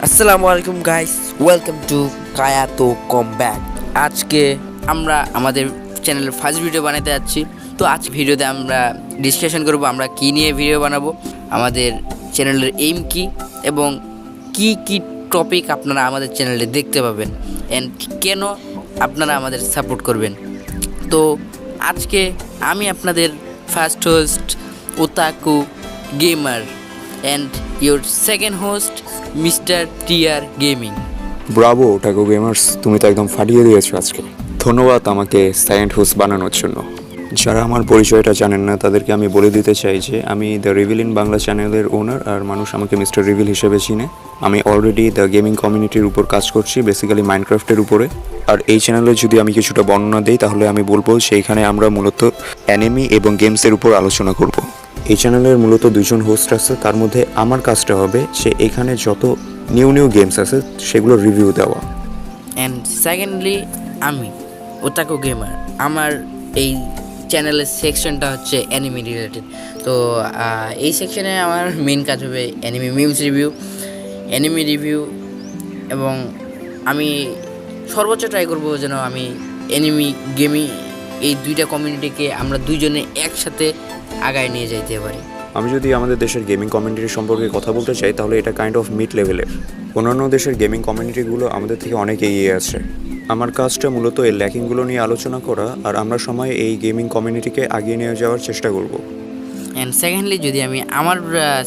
আসসালামু আলাইকুম guys, welcome to কায়াতো comeback. আজকে আমরা আমাদের চ্যানেলের ফার্স্ট ভিডিও বানাতে যাচ্ছি। তো আজ ভিডিওতে আমরা ডিসকাশন করব আমরা কি নিয়ে ভিডিও বানাবো, আমাদের চ্যানেলের এইম কি এবং কি কি টপিক আপনারা আমাদের চ্যানেলে দেখতে পাবেন অ্যান্ড কেন আপনারা আমাদের সাপোর্ট করবেন। তো আজকে আমি আপনাদের first host otaku gamer and your second host Mr. TR Gaming. Bravo otaku gamers, তুমি তো একদম ফাটিয়ে দিয়েছো আজকে। ধন্যবাদ আমাকে সেকেন্ড হোস্ট বানানোর জন্য। যারা আমার পরিচয়টা জানেন না তাদেরকে আমি বলে দিতে চাই যে আমি দ্য রিভিল ইন বাংলা চ্যানেলের ওনার, আর মানুষ আমাকে মিস্টার রিভিল হিসেবে চিনে। আমি অলরেডি দ্য গেমিং কমিউনিটির উপর কাজ করছি, বেসিক্যালি মাইনক্রাফটের উপরে। আর এই চ্যানেলে যদি আমি কিছুটা বর্ণনা দিই তাহলে আমি বলবো সেইখানে আমরা মূলত অ্যানিমি এবং গেমসের উপর আলোচনা করব। এই চ্যানেলের মূলত দুজন হোস্ট আছে, তার মধ্যে আমার কাজটা হবে সে এখানে যত নিউ গেমস আছে সেগুলো রিভিউ দেওয়া। অ্যান্ড সেকেন্ডলি আমি ওতাকু গেমার, আমার এই চ্যানেলের সেকশনটা হচ্ছে অ্যানিমি রিলেটেড। তো এই সেকশনে আমার মেন কাজ হবে enemy memes review, enemy review, এবং আমি সর্বোচ্চ ট্রাই করবো যেন আমি অ্যানিমি গেমিং এই দুইটা কমিউনিটিকে আমরা দুইজনে একসাথে আগায় নিয়ে যাইতে পারি। আমি যদি আমাদের দেশের গেমিং কমিউনিটি সম্পর্কে কথা বলতে চাই তাহলে এটা কাইন্ড অফ মিড লেভেলের। অন্যান্য দেশের গেমিং কমিউনিটিগুলো আমাদের থেকে অনেক এগিয়ে আছে। আমার কাজটা মূলত এই ল্যাকিংগুলো নিয়ে আলোচনা করা, আর আমরা সময় এই গেমিং কমিউনিটিকে এগিয়ে নিয়ে যাওয়ার চেষ্টা করব। অ্যান্ড সেকেন্ডলি যদি আমি আমার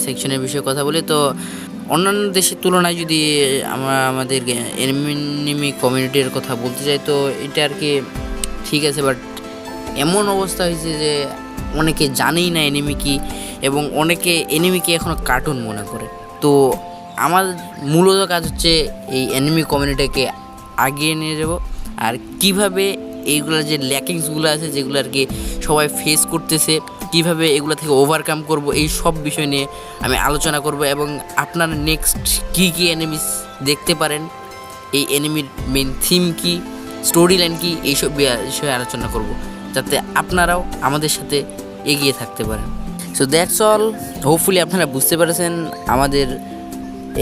সেকশনের বিষয়ে কথা বলি, তো অন্যান্য দেশের তুলনায় যদি আমরা আমাদের এনিমি কমিউনিটির কথা বলতে চাই তো এটা আর কি ঠিক আছে, বাট এমন অবস্থা হয়েছে যে অনেকে জানেই না এনিমি কি, এবং অনেকে এনিমিকে এখনও কার্টুন মনে করে। তো আমার মূলত কাজ হচ্ছে এই এনিমি কমিউনিটিকে আগিয়ে নিয়ে যাব, আর কিভাবে এইগুলোর যে ল্যাকিংসগুলো আছে যেগুলো আর কি সবাই ফেস করতেছে, কিভাবে এগুলো থেকে ওভারকাম করব, এই সব বিষয় নিয়ে আমি আলোচনা করব। এবং আপনারা নেক্সট কী কী এনিমিস দেখতে পারেন, এই এনিমির মেন থিম কি, স্টোরি লাইন কি, এইসব বিষয়ে আলোচনা করব যাতে আপনারাও আমাদের সাথে এগিয়ে থাকতে পারেন। So that's all. হোপফুলি আপনারা বুঝতে পেরেছেন আমাদের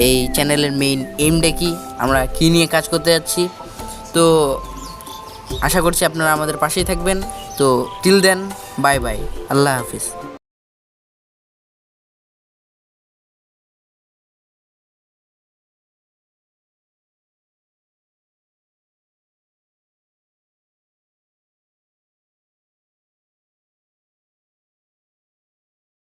এই চ্যানেলের মেইন এইমটা কি, আমরা কী নিয়ে কাজ করতে যাচ্ছি। তো আশা করছি আপনারা আমাদের পাশেই থাকবেন। তো টিল দেন, বাই বাই, আল্লাহ হাফিজ।